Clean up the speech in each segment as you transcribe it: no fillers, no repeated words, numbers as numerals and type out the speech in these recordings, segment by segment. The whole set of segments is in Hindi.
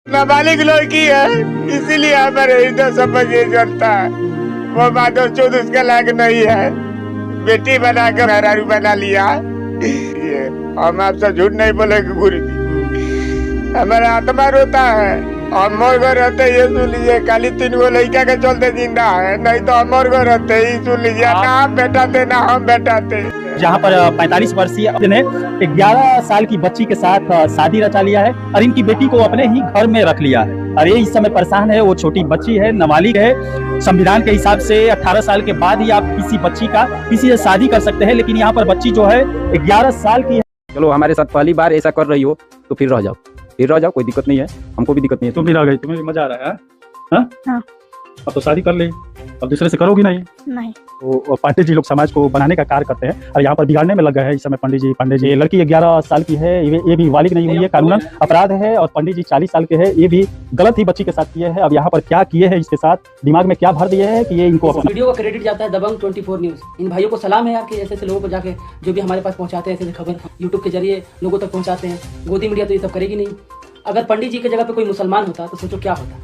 नाबालिग लड़की है, इसीलिए हमारे हृदय समझ ये चलता है। वो माधव चौध उसके लायक नहीं है, बेटी बना कर हरारू बना लिया। ये हम आपसे झूठ नहीं बोलेंगे गुरु जी, हमारा आत्मा रोता है। हम मोर घर रहते ये सुन लीजिए, खाली 3 गो लड़का के चलते जिंदा है, नहीं तो हम मोर घर रहते ही सुन लीजिए, ना हम बेटा थे ना हम बेटा थे। जहाँ पर 45 वर्षीय ने 11 साल की बच्ची के साथ शादी रचा लिया है और इनकी बेटी को अपने ही घर में रख लिया है और ये इस समय परेशान है। वो छोटी बच्ची है, नाबालिग है। संविधान के हिसाब से 18 साल के बाद ही आप किसी बच्ची का किसी से शादी कर सकते हैं, लेकिन यहाँ पर बच्ची जो है 11 साल की है। चलो हमारे साथ पहली बार ऐसा कर रही हो तो फिर रह जाओ, कोई दिक्कत नहीं है, हमको भी दिक्कत नहीं है। तुम भी रह गई, तुम्हें भी मजा आ रहा है? हाँ? हाँ। अब तो शादी कर ले, अब दूसरे से करोगी नहीं? नहीं। तो पंडित जी लोग समाज को बनाने का कार्य करते हैं और यहाँ पर बिगाड़ने में लग गए हैं इस समय पंडित जी। ये लड़की 11 साल की है, ये भी बालिग नहीं हुई है, कानूनन अपराध है। और पंडित जी 40 साल के हैं, ये भी गलत ही बच्ची के साथ किए हैं। अब यहाँ पर क्या किए हैं, इसके साथ दिमाग में क्या भर दिए हैं कि ये इनको वीडियो का क्रेडिट जाता है दबंग 24 न्यूज। इन भाइयों को सलाम है यार कि ऐसे लोगों को जाके जो भी हमारे पास पहुंचाते हैं, ऐसे खबर यूट्यूब के जरिए लोगों तक पहुंचाते हैं। गोदी मीडिया तो ये सब करेगी नहीं। अगर पंडित जी की जगह पे कोई मुसलमान होता तो सोचो क्या होता।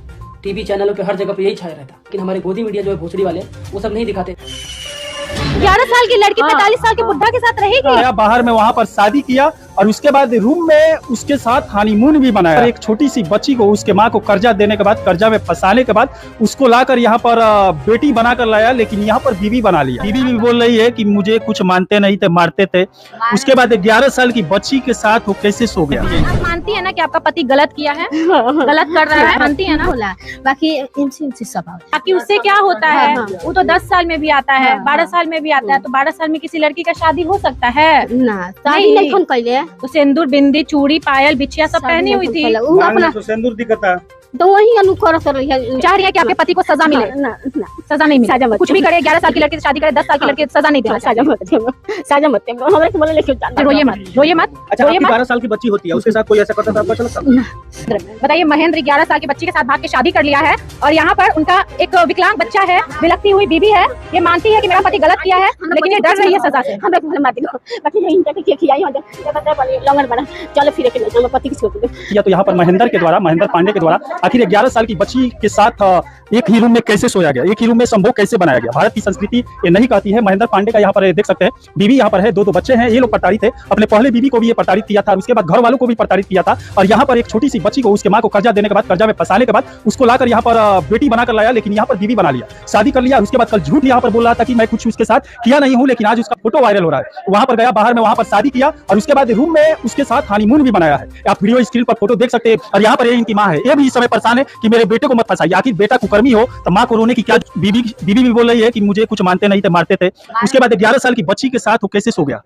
टीवी चैनलों पे हर जगह पे यही छाया रहता, लेकिन हमारे गोदी मीडिया जो है भोसड़ी वाले वो सब नहीं दिखाते। 11 साल की लड़की 45 साल के बुढ़ा के साथ रहेगी? बाहर में वहाँ पर शादी किया और उसके बाद रूम में उसके साथ हनीमून भी मनाया। एक छोटी सी बच्ची को उसके माँ को कर्जा देने के बाद, कर्जा में फंसाने के बाद उसको लाकर यहाँ पर बेटी बनाकर लाया, लेकिन यहाँ पर बीवी बना लिया। बीवी भी बोल रही है कि मुझे कुछ मानते नहीं थे, मारते थे। उसके बाद 11 साल की बच्ची के साथ वो कैसे सो गया? आप मानती है ना कि आपका पति गलत किया है, गलत कर रहा है, मानती है ना? बाकी इनसे सब बाकी उससे क्या होता है? वो तो 10 साल में भी आता है, 12 साल में भी आता है। तो 12 साल में किसी लड़की का शादी हो सकता है ना? शादी नहीं फोन कैले तो सिंदूर, बिंदी, चूड़ी, पायल, बिछिया सब पहनी हुई थी। अपना सिंदूर दिखता तो वही अनुकर कर रही है। चाह रही है कि आपके पति को सजा मिले? ना सजा नहीं मिले। कुछ भी करे, 11 साल की लड़की से शादी करे, 10 साल की लड़की सजा नहीं दे। साजा मत हमारे बोले लेके रोइए मत। अच्छा, 12 साल की बच्ची होती है, उसके साथ कोई ऐसा करता था आपको चलता? बताइए, महेंद्र 11 साल की बच्ची के साथ भाग के शादी कर लिया है और यहाँ पर उनका एक विकलांग बच्चा है, विलकती हुई बीवी है। ये मानती है कि मेरा पति गलत किया है, लेकिन ये डर रही है सजा से। चलो फिर पति किसको या तो यहाँ पर महेंद्र पांडे के द्वारा आखिर 11 साल की बच्ची के साथ एक ही रूम में कैसे सोया गया, एक ही रूम में संभोग कैसे बनाया गया? भारत की संस्कृति ये नहीं कहती है। महेंद्र पांडे का यहाँ पर देख सकते हैं, बीवी यहाँ पर है, 2 बच्चे हैं। ये लोग प्रताड़ित है, अपने पहले बीवी को भी ये प्रताड़ित किया था, उसके बाद घर वालों को भी प्रताड़ित किया था। और यहाँ पर एक छोटी सी बच्ची को उसके माँ को कर्जा देने के बाद, कर्जा में फंसाने के बाद उसको लाकर यहाँ पर बेटी बनाकर लाया, लेकिन यहाँ पर बीवी बना लिया, शादी कर लिया। उसके बाद कल झूठ यहाँ पर बोल रहा था कि मैं कुछ उसके साथ किया नहीं हूँ, लेकिन आज उसका फोटो वायरल हो रहा है। वहाँ पर गया, बाहर में वहाँ पर शादी किया और उसके बाद रूम में उसके साथ हनीमून भी बनाया है। आप वीडियो स्क्रीन पर फोटो देख सकते हैं। और यहाँ पर इनकी माँ है, ये भी इस समय परेशान है कि मेरे बेटे को मत फंसाइए। आखिर बेटा कुकर्मी हो तो माँ को रोने की क्या? बीवी भी बोल रही है कि मुझे कुछ मानते नहीं थे, मारते थे। उसके बाद 11 साल की बच्ची के साथ वो कैसे सो गया?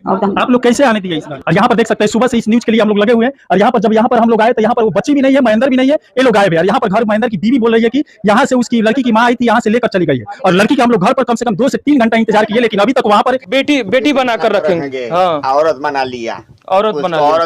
आप लोग कैसे आने दिए इसमें? और यहाँ पर देख सकते हैं, सुबह से इस न्यूज के लिए हम लोग लगे हुए हैं। और यहाँ पर जब यहाँ पर हम लोग आए तो यहाँ पर वो बच्ची भी नहीं है, महेंद्र भी नहीं है, ये लोग गायब है। और यहाँ पर घर महेंद्र की बीवी बोल रही है कि यहाँ से उसकी लड़की की माँ आई थी, यहाँ से लेकर चली गई है। और लड़की के हम लोग घर पर कम से कम 2 से 3 घंटा इंतजार किए, लेकिन अभी तक वहाँ पर बेटी बना कर रखेंगे। औरत बना लिया, औरत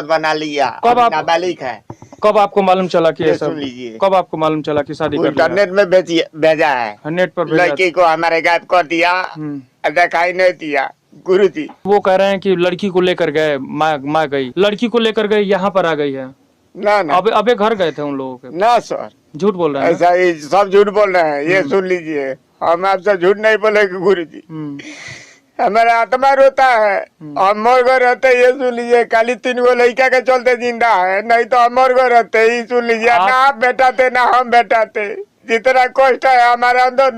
बना लिया। कब आप नाबालिग है? कब आपको मालूम चला कि ऐसा? सुन लीजिए, कब आपको मालूम चला कि शादी कर लिया? इंटरनेट में भेजा है, नेट पर भेजा। लड़की को हमारे गायब कर दिया, दिखाई नहीं दिया। गुरु जी वो कह रहे हैं कि लड़की को लेकर गए, माँ गई, लड़की को लेकर गई, यहाँ पर आ गई है। ना अबे घर गए थे उन लोगों के? ना सर, झूठ बोल रहे हैं। ऐसा ही सब झूठ बोल रहे हैं। ये सुन लीजिए, हम आपसे झूठ नहीं बोलेंगे गुरु जी, हमारा आत्मा रोता है। हम मोर घर रहते ये सुन लीजिए, खाली 3 गो लड़का के चलते जिंदा है, नहीं तो हम मोर घर रहते ही सुन लीजिए, ना आप बेटा थे ना हम बेटा थे। जितना कष्ट है हमारे अंदर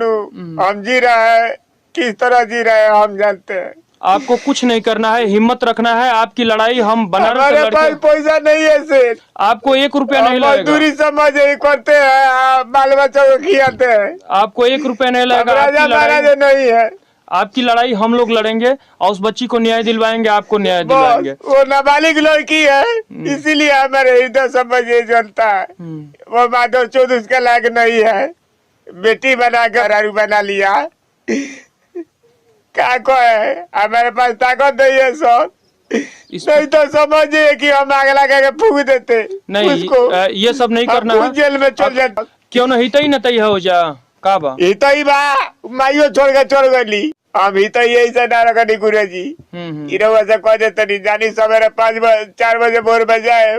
हम जी रहे हैं, किस तरह जी रहे हैं हम जानते हैं। आपको कुछ नहीं करना है, हिम्मत रखना है। आपकी लड़ाई हम बनारस से हमारे पास पैसा नहीं है सिर्फ, आपको 1 रुपया नहीं लगेगा। मजदूरी समझ करते हैं, बाल बच्चों को खिलाते हैं। आपको 1 रुपया नहीं लगेगा। राजा महाराजा नहीं है। आपकी लड़ाई हम लोग लड़ेंगे और उस बच्ची को न्याय दिलवाएंगे, आपको न्याय दिलवाएंगे। वो नाबालिग लड़की है, इसीलिए हमारे हृदय समझ ये चलता है। वो माधव चौध उसके लायक नहीं है, बेटी बना कर हरारू बना लिया। क्या को है, हमारे पास ताकत नहीं है सर, नहीं तो समझिए कि हम आग लगा के फूक देते नहीं उसको। ये सब नहीं करना है, जेल में चल जाता। क्यों नहीं हित ही न तई हो जा का बा हित ही बा, माइयो छोड़ के चल गई। हम हित यही से ना रखनी गुरु जी, इरवा से कह देते नहीं जानी। सवेरे 4 बजे भोर में जाए,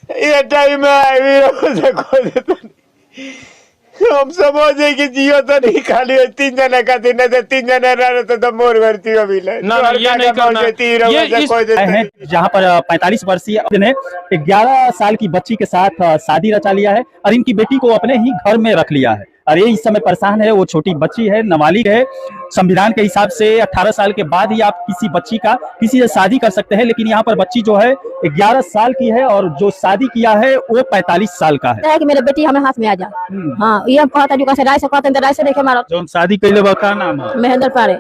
ये टाइम में से खो देता नहीं। हम समझे कि जियो तो नहीं खाली 3 जना का दिन है, 3 जना रहते तो मोर भरती हो भी ले। ना ये नहीं करना है जहाँ पर 45 वर्षीय ने 11 साल की बच्ची के साथ शादी रचा लिया है और इनकी बेटी को अपने ही घर में रख लिया है। और ये इस समय परेशान है, वो छोटी बच्ची है, नाबालिग है। संविधान के हिसाब से 18 साल के बाद ही आप किसी बच्ची का किसी से शादी कर सकते हैं, लेकिन यहाँ पर बच्ची जो है 11 साल की है और जो शादी किया है वो 45 साल का है। कि मेरे बेटी हमें हाथ में आ जा। हाँ ये हम कहता जो कैसे राय से कहते हैं, राय से देखे मारो। जो शादी कैले बा का नाम है? महेंद्र पारे।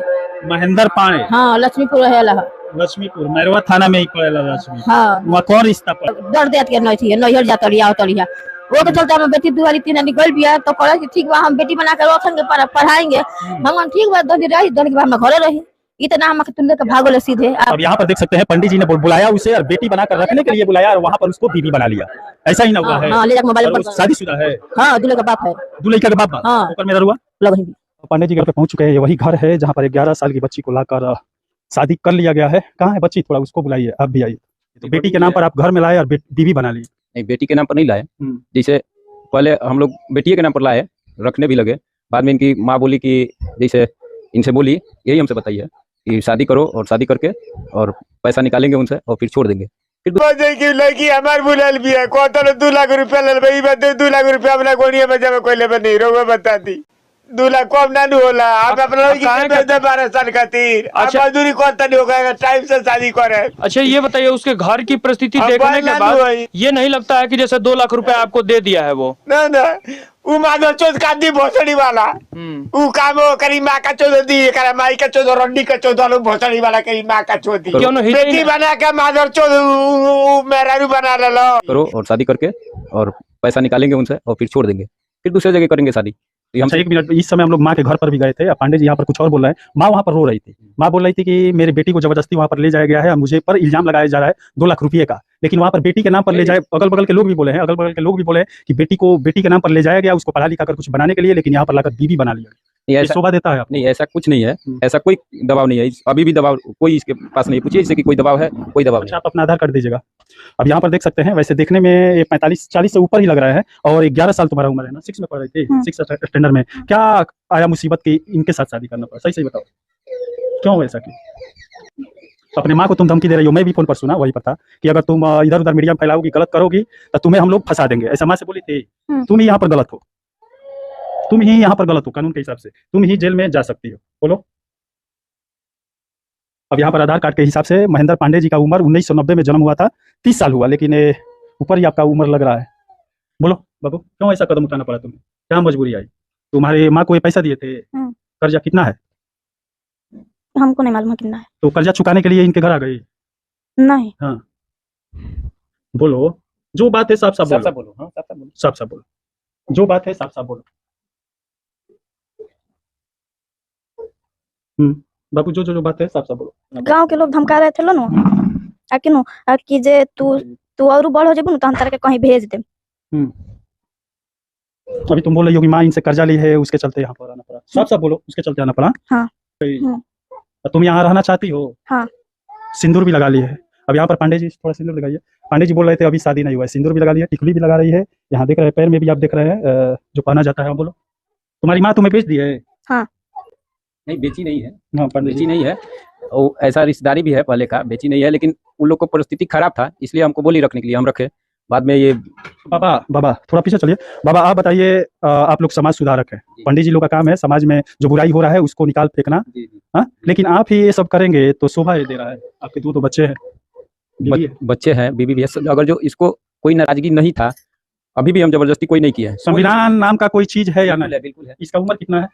महेंद्र पारे। हाँ लक्ष्मीपुर है ला। लक्ष्मीपुर मैरवा थाना में ही पड़ेला लक्ष्मी। हाँ वहाँ कौन रिश्ता पर? डर देत के नहीं थी नैहर जाता लिया वो के चलते हम बेटी 2 वाली 3 निकल भी है तो कहे कि ठीक बा हम बेटी बना कर रोशन के पढ़ाएंगे। हम ठीक बा 2 दिन रही 2 दिन के बाद हम घरे रही इतना हम तुल्ले के भागो ले सीधे। अब यहाँ पर देख सकते हैं पंडित जी ने बुलाया उसे और बेटी बनाकर रखने के लिए बुलाया और वहाँ पर उसको बीवी बना लिया। ऐसा ही ना हुआ है? हाँ ले जाकर मोबाइल पर शादीशुदा है? हाँ दूल्हे का बाप है। दूल्हे का बाप? हाँ ऊपर मेरा हुआ लग पंडित जी घर पे पहुंच चुके हैं। ये वही घर है जहाँ पर 11 साल की बच्ची को लाकर शादी कर लिया गया है। कहाँ है बच्ची? थोड़ा उसको बुलाइए, आप भी आइए। तो बेटी के नाम पर आप घर में लाए और बीवी बना ली? नहीं बेटी के नाम पर नहीं लाए, जैसे पहले हम लोग बेटी के नाम पर लाए, रखने भी लगे। बाद में इनकी माँ बोली कि जैसे इनसे बोली यही हमसे बताइए कि शादी करो और शादी करके और पैसा निकालेंगे उनसे और फिर छोड़ देंगे। फिर लड़की हमार बुलाल भी है को 2 लाख रुपया ले भाई 2 लाख रुपया अपना गोनिया में जब कोई ले नहीं रोवे बता दी 2 लाख कम ना होला। आप अपना लड़की के भेज दे 12 साल खातिर। अच्छा मजदूरी करता नहीं होगा, टाइम से शादी करे। अच्छा ये बताइए उसके घर की परिस्थिति देखने के बाद ये नहीं लगता है कि जैसे 2 लाख रुपया आपको दे दिया है वो? ना उ माधव चौथ का दी भोसड़ी वाला उ काम करी माँ का चौथ दी करे माई का चौथ रंडी का चौथ वाला भोसड़ी वाला करी माँ का चौथ दी। क्यों नहीं बेटी बना के माधव चौथ मेहरारू बना लो करो और शादी करके और पैसा निकालेंगे उनसे और फिर छोड़ देंगे, फिर दूसरे जगह करेंगे शादी। अच्छा 1 मिनट, इस समय हम लोग माँ के घर पर भी गए थे। पांडे जी यहाँ पर कुछ और बोल रहे हैं। माँ वहाँ पर रो रही थी। माँ बोल रही थी कि मेरे बेटी को जबरदस्ती वहाँ पर ले जाया गया है और मुझे पर इल्जाम लगाया जा रहा है 2 लाख रुपये का। लेकिन वहाँ पर बेटी के नाम पर ले जाए, अगल बगल के लोग भी बोले हैं, कि बेटी को बेटी के नाम पर ले जाया गया उसको पढ़ा लिखा कर कुछ बनाने के लिए, लेकिन यहाँ पर लाकर बीवी बना लिया। ये शोभा देता है? नहीं ऐसा कुछ नहीं है, ऐसा कोई दबाव नहीं है, अभी भी दबाव कोई इसके पास नहीं। पूछिए इससे कि कोई दबाव है? कोई दबाव नहीं। आप अपना आधार कार्ड दीजिएगा। अब यहाँ पर देख सकते हैं, वैसे देखने में ये 45-40 से ऊपर ही लग रहा है और 11 साल तुम्हारा उम्र है ना? 6 में पढ़ रहे थे, 6 स्टैंडर्ड में। क्या आया मुसीबत की इनके साथ शादी करना पड़ा? सही बताओ क्यों ऐसा की? अपने माँ को तुम धमकी दे रही हो, मैं भी फोन पर सुना वही पता कि अगर तुम इधर उधर मीडिया में फैलाओगी, गलत करोगी तो तुम्हें हम लोग फंसा देंगे, ऐसा माँ से बोली थी। तुम ही यहाँ पर गलत हो, तुम ही यहाँ पर गलत हो, कानून के हिसाब से तुम ही जेल में जा सकती हो। बोलो। अब यहाँ पर आधार कार्ड के हिसाब से महेंद्र पांडे जी का उम्र 1990 में जन्म हुआ था, 30 साल हुआ, लेकिन ऊपर ही आपका उम्र लग रहा है। बोलो बाबू क्यों ऐसा कदम उठाना पड़ा तुम्हें? क्या मजबूरी आई? तुम्हारे माँ को ये पैसा दिए थे? कर्जा कितना है? हमको नहीं मालूम कितना है। तो कर्जा चुकाने के लिए इनके घर आ गई? नहीं। हाँ बोलो, जो बात है साफ साफ बोलो। साफ साफ बोलो, जो बात है साफ साफ बोलो। बाबू जो बात है साफ साफ बोलो। गांव के लोग धमका रहे थे लो नो कि जे तू और बड़ हो जेबू तो हम तारा के कहीं भेज दे। अभी तुम बोल रही हो कि माँ इनसे कर्जा ली है उसके चलते यहाँ पर आना पड़ा। साफ साफ बोलो, उसके चलते आना पड़ा। हाँ। तुम यहाँ रहना चाहती हो? हाँ। सिंदूर भी लगा ली है। अब यहाँ पर पांडे जी थोड़ा सिंदूर लगाइए। पांडे जी बोल रहे थे अभी शादी नहीं हुआ है, सिंदूर भी लगा लिया, टिकली भी लगा रही है, यहाँ देख रहे हैं पैर में भी आप देख रहे हैं जो पहना जाता है। बोलो, तुम्हारी माँ तुम्हें बेच दी है? हाँ। नहीं बेची नहीं है। हाँ बेची नहीं है, और ऐसा रिश्तेदारी भी है पहले का, बेची नहीं है, लेकिन उन लोग को परिस्थिति खराब था इसलिए हमको बोली रखने के लिए हम रखे। बाद में ये बाबा थोड़ा पीछे चलिए। बाबा आप बताइए, आप लोग समाज सुधारक हैं, पंडित जी लोग का काम है समाज में जो बुराई हो रहा है उसको निकाल फेंकना। हाँ, लेकिन आप ही ये सब करेंगे तो शोभा दे रहा है। आपके 2 बच्चे हैं, बच्चे हैं, बीवी भी है। अगर जो इसको कोई नाराजगी नहीं था, अभी भी हम जबरदस्ती कोई नहीं किया है। संविधान नाम का कोई चीज है या नहीं? बिल्कुल है। इसका उम्र कितना है?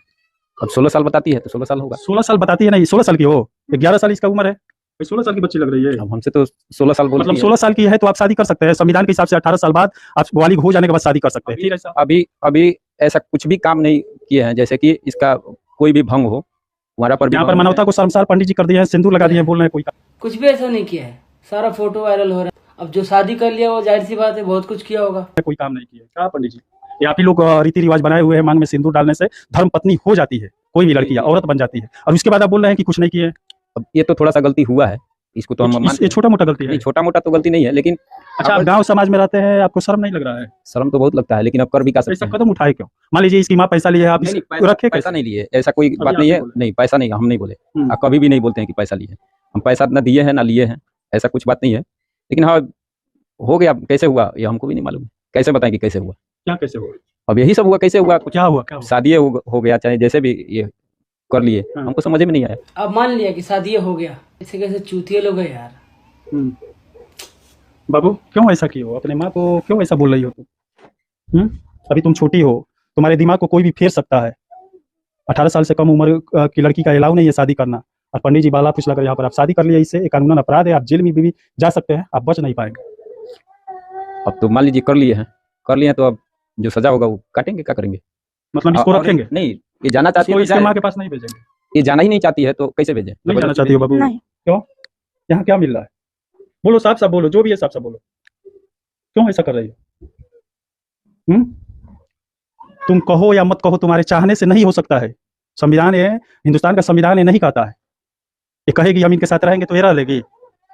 अब 16 साल बताती है तो 16 साल होगा। 16 साल बताती है? नहीं 16 साल की हो, 11 साल इसका उम्र है, 16 साल की बच्ची लग रही है। अब हमसे तो 16 साल बोलती है। मतलब 16 साल की है तो आप शादी कर सकते हैं संविधान के हिसाब से। 18 साल बाद आप बालिग हो जाने के बाद शादी कर सकते हैं। अभी ऐसा कुछ भी काम नहीं किए हैं जैसे कि इसका कोई भी भंग हो हमारा पर। यहाँ पर मानवता को शर्मसार पंडित जी कर दिए हैं, सिंदूर लगा दिए हैं, बोल रहे हैं कोई कुछ भी ऐसा नहीं किया है, सारा फोटो वायरल हो रहा है। अब जो शादी कर लिया वो जाहिर सी बात है बहुत कुछ किया होगा। कोई काम नहीं किया क्या पंडित जी? ये आप ही लोग रीति रिवाज बनाए हुए हैं, मांग में सिंदूर डालने से धर्म पत्नी हो जाती है, कोई भी लड़की औरत बन जाती है, और उसके बाद आप बोल रहे हैं कि कुछ नहीं किए। अब ये तो थोड़ा सा गलती हुआ है, इसको तो हम ये मानते हैं। छोटा मोटा गलती है। नहीं, छोटा मोटा तो गलती नहीं है, लेकिन अच्छा, आप अब गांव समाज में रहते हैं, आपको शर्म नहीं लग रहा है? शर्म तो बहुत लगता है, लेकिन अब कर भी क्या सकते ऐसा हैं। कदम उठाए क्यों? मान लीजिए इसकी माँ पैसा लिए, आप नहीं, इसको पैसा रखे पैसा कैसे? नहीं लिए, ऐसा कोई अभी बात आप नहीं नहीं है। बोले। नहीं, पैसा नहीं, हम नहीं बोले। हम्म। कभी भी नहीं बोलते हैं कि पैसा लिए। हम पैसा ना दिए हैं ना लिए हैं, ऐसा कुछ बात नहीं है। लेकिन हाँ, हो गया। कैसे हुआ ये हमको भी नहीं मालूम। कैसे बताएं कि कैसे हुआ? क्या कैसे हुआ? अब यही सब हुआ, कैसे हुआ? कुछ क्या हुआ? क्या हुआ? शादी हो गया, चाहे जैसे भी ये कर लिए, हाँ। हमको समझ में नहीं आया। अब मान लिया कि शादी हो गया, ऐसे कैसे चूतिए लोग हैं यार। हम्म। बाबू, क्यों ऐसा किए हो? अपने माँ को क्यों ऐसा बोल रही हो तुम? अभी तुम छोटी हो, तुम्हारे दिमाग को कोई भी फेर सकता है। 18 साल से कम उम्र की लड़की का अलाउ नहीं है शादी करना, और पंडित जी बाला फुसला कर यहाँ पर आप शादी कर लिया, इससे एक कानूनन अपराध है, आप जेल में भी जा सकते हैं, आप बच नहीं पाएंगे। अब तो मान लीजिए कर लिए हैं तो अब जो सजा होगा वो काटेंगे, क्या करेंगे? मतलब इसको और रखेंगे? नहीं, ये जाना चाहती इसको है तो इसके जाए। माँ के पास नहीं भेजेंगे? ये जाना ही नहीं चाहती है तो कैसे भेजें? नहीं जाना चाहती हो बाबू? नहीं। क्यों? यहाँ क्या मिल रहा है? बोलो, साफ साफ बोलो, जो भी है साफ साफ बोलो, क्यों ऐसा कर रही हो? तुम कहो या मत कहो, तुम्हारे चाहने से नहीं हो सकता है। संविधान है, हिंदुस्तान का संविधान ये नहीं कहता है। ये कहेगी हम इनके साथ रहेंगे तो ये रह लेगी?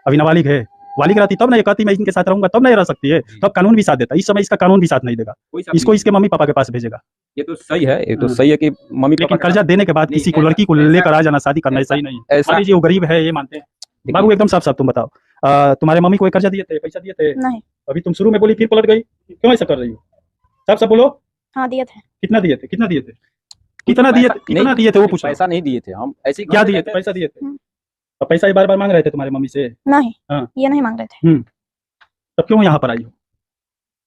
अभी नाबालिग है, बालिग रहती तब ना ये कहती मैं इनके साथ रहूंगा, तब ना ये रह सकती है। तब कानून भी साथ देता, इस समय इसका कानून भी साथ नहीं देगा, इसको इसके मम्मी पापा के पास भेजेगा। ये तो सही है, ये तो हाँ। सही है कि मम्मी लेकिन पापा का- कर्जा देने के बाद नहीं, किसी को, ऐसा- लड़की को ऐसा- लेकर आ जाना शादी करना, ये सही नहीं है। ऐसा मान लीजिए वो गरीब है, ये मानते हैं। देखिए, बाबू एकदम साफ साफ तुम बताओ, तुम्हारे मम्मी को कर्जा दिए थे, पैसा दिए थे? नहीं। अभी तुम शुरू में बोली फिर पलट गई, क्यों ऐसा कर रही हो? साफ साफ बोलो, हाँ दिए थे। कितना दिए थे? कितना दिए थे? कितना दिए थे? कितना दिए थे वो पूछो। पैसा नहीं दिए थे हम, ऐसी क्या दिए थे? पैसा दिए थे? अब पैसा ये बार बार मांग रहे थे तुम्हारे मम्मी से? नहीं, हाँ। ये नहीं मांग रहे थे। तब क्यों यहाँ पर आई हो?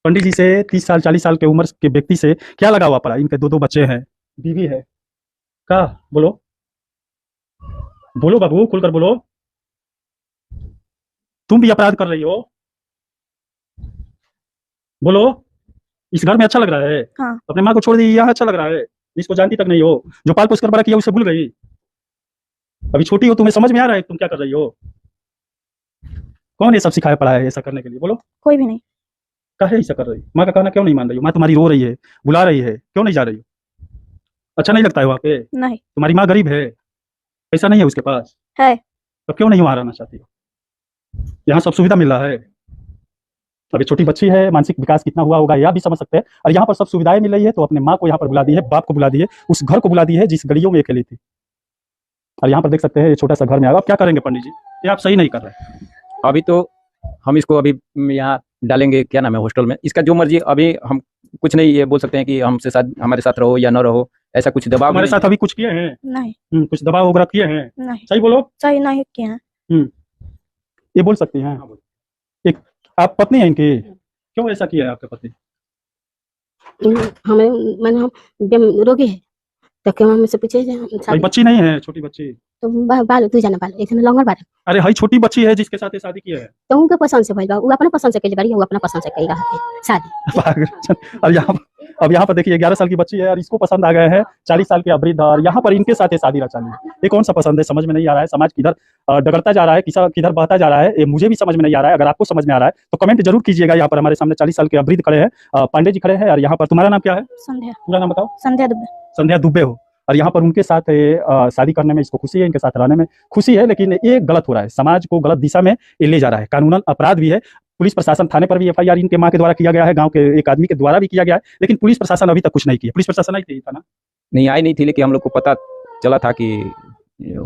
पंडित जी से 30 साल 40 साल के उम्र के व्यक्ति से क्या लगा हुआ पड़ा? इनके 2 बच्चे हैं, बीवी है, का बोलो, बोलो बाबू, खुलकर बोलो। तुम भी अपराध कर रही हो, बोलो। इस घर में अच्छा लग रहा है? हाँ। अपने माँ को छोड़ दी, यहाँ अच्छा लग रहा है? इसको जानती तक नहीं हो, जो पाल पोस कर बड़ा किया उसे भूल गई? अभी छोटी हो, तुम्हें समझ में आ रहा है तुम क्या कर रही हो? कौन ये सब सिखाया पड़ा है ऐसा करने के लिए? बोलो, कोई भी नहीं। काहे ऐसा कर रही हो? माँ का कहना क्यों नहीं मान रही हो? माँ तुम्हारी रो रही है, बुला रही है, क्यों नहीं जा रही हो? अच्छा नहीं लगता है वहाँ पे? नहीं तुम्हारी माँ गरीब है, पैसा नहीं है उसके पास, है। तो क्यों नहीं वहाँ रहना चाहती हो? यहाँ सब सुविधा मिल रहा है। अभी छोटी बच्ची है, मानसिक विकास कितना हुआ होगा यह भी समझ सकते हैं, और यहाँ पर सब सुविधाएं मिल रही है, तो अपने माँ को यहाँ पर बुला दी है, बाप को बुला दी है, उस घर को बुला दी है जिस गलियों में खेली थी, और यहाँ पर देख सकते हैं ये छोटा सा घर में आगा। आप क्या करेंगे पंडित जी? ये आप सही नहीं कर रहे। अभी तो हम इसको अभी यहाँ डालेंगे, क्या नाम है, हॉस्टल में, इसका जो मर्जी। अभी हम कुछ नहीं ये बोल सकते हैं कि हमसे साथ, हमारे साथ रहो या न रहो, ऐसा कुछ दबाव हमारे नहीं साथ अभी कुछ किए हैं? नहीं। कुछ दबाव वगैरह किए हैं? नहीं, सही बोलो, सही नहीं किए हैं। ये बोल सकती हैं? एक आप पत्नी हैं इनकी, क्यों ऐसा किया है आपके पति? हमें मैंने हम रोगी है तो क्यों हम से पूछे भाई बच्ची नहीं है, छोटी बच्ची? तो बाल तू जाना बाल एक लंगर बाल अरे भाई छोटी बच्ची है जिसके साथ ये शादी किया है। तो उनके पसंद से भइल बा, वो अपना पसंद से कइले बारी, वो अपना पसंद से कइल रहा शादी। अब यहाँ पर देखिए 11 साल की बच्ची है और इसको पसंद आ गए हैं 40 साल के वृद्ध, और यहाँ पर इनके साथ ये शादी रचा ली। ये कौन सा पसंद है? समझ में नहीं आ रहा है। समाज किधर डगरता जा रहा है, किधर बहता जा रहा है, ये मुझे भी समझ में नहीं आ रहा है। अगर आपको समझ में आ रहा है तो कमेंट जरूर कीजिएगा। यहाँ पर हमारे सामने 40 साल के वृद्ध खड़े हैं, पांडे जी खड़े हैं, और यहाँ पर तुम्हारा नाम क्या है? संध्या। पूरा नाम बताओ। संध्या दुबे। संध्या दुबे हो, और यहाँ पर उनके साथ शादी करने में इसको खुशी है, इनके साथ रहने में खुशी है, लेकिन ये गलत हो रहा है, समाज को गलत दिशा में ये ले जा रहा है, कानूनन अपराध भी है। पुलिस प्रशासन थाने पर भी एफआईआर इनके माँ के द्वारा किया गया है, गांव के एक आदमी के द्वारा भी किया गया है, लेकिन पुलिस प्रशासन अभी तक कुछ नहीं किया। पुलिस प्रशासन आई थी थाना? नहीं आई नहीं थी, लेकिन हम लोग को पता चला था कि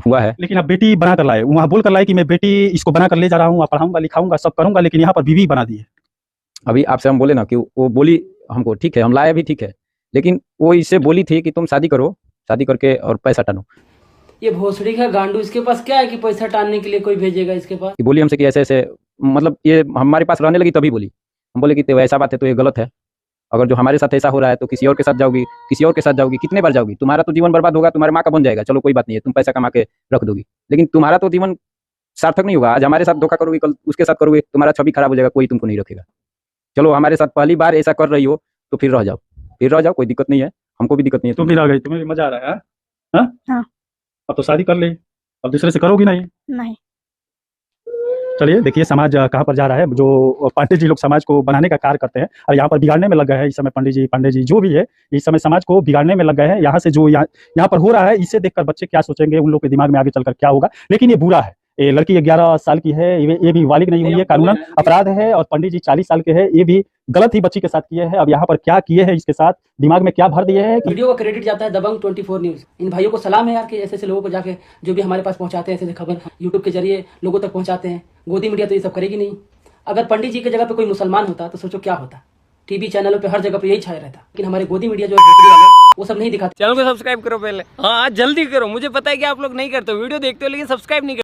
हुआ है। लेकिन अब बेटी बना कर लाए, वहाँ बोल कर लाए कि मैं बेटी इसको बना कर ले जा रहा हूँ, पढ़ाऊंगा लिखाऊंगा सब करूंगा, लेकिन यहाँ पर बीवी बना दी है। अभी आपसे हम बोले ना कि वो बोली हमको, ठीक है हम लाए भी, ठीक है, लेकिन वो इससे बोली थी कि तुम शादी करो, शादी करके और पैसा टानो। ये भोसड़ी का गांडू, इसके पास क्या है कि पैसा टानने के लिए कोई भेजेगा इसके पास? कि बोली हमसे कि ऐसे ऐसे, मतलब ये हमारे पास रहने लगी तभी बोली। हम बोले कि तो ऐसा बात है तो ये गलत है, अगर जो हमारे साथ ऐसा हो रहा है तो किसी और के साथ जाओगी, किसी और के साथ जाओगी, कितने बार जाओगी? तुम्हारा तो जीवन बर्बाद होगा, तुम्हारे माँ का बन जाएगा, चलो कोई बात नहीं है, तुम पैसा कमा के रख दोगी, लेकिन तुम्हारा तो जीवन सार्थक नहीं होगा। आज हमारे साथ धोखा करोगे, कल उसके साथ करोगे, तुम्हारा छवि खराब हो जाएगा, कोई तुमको नहीं रखेगा। चलो हमारे साथ पहली बार ऐसा कर रही हो तो फिर रह जाओ, कोई दिक्कत नहीं है, हमको भी दिक्कत नहीं है। तुम भी रह गई, तुम्हें भी मजा आ रहा है? हाँ। अब तो शादी कर ली, अब दूसरे से करोगी नहीं? नहीं। चलिए देखिए समाज कहाँ पर जा रहा है। जो पांडे जी लोग समाज को बनाने का कार्य करते हैं और यहाँ पर बिगाड़ने में लग गए हैं इस समय, पंडित जी पांडे जी जो भी है इस समय समाज को बिगाड़ने में लग गए हैं। यहाँ से जो यहाँ पर हो रहा है, इसे देखकर बच्चे क्या सोचेंगे, उन लोग के दिमाग में आगे चलकर क्या होगा, लेकिन ये बुरा है। ये लड़की 11 साल की है, ये भी बालिग नहीं हुई है, कानूनन अपराध है। और पंडित जी 40 साल के हैं, ये भी गलत ही बच्ची के साथ किए हैं। अब यहाँ पर क्या किए हैं, इसके साथ दिमाग में क्या भर दिए है। वीडियो का क्रेडिट जाता है दबंग 24 न्यूज। इन भाइयों को सलाम है यार कि ऐसे ऐसे लोगों को जाके जो भी हमारे पास पहुंचाते हैं, ऐसे खबर यूट्यूब के जरिए लोगों तक पहुंचाते हैं। गोदी मीडिया तो ये सब करेगी नहीं। अगर पंडित जी की जगह पे कोई मुसलमान होता तो सोचो क्या होता। टीवी चैनलों पे हर जगह पे यही छाया रहता, लेकिन हमारे गोदी मीडिया जो है भोसड़ी वाले वो सब नहीं दिखाते। चैनल को सब्सक्राइब करो पहले, हाँ जल्दी करो। मुझे पता है कि आप लोग नहीं करते, वीडियो देखते हो लेकिन सब्सक्राइब नहीं करते।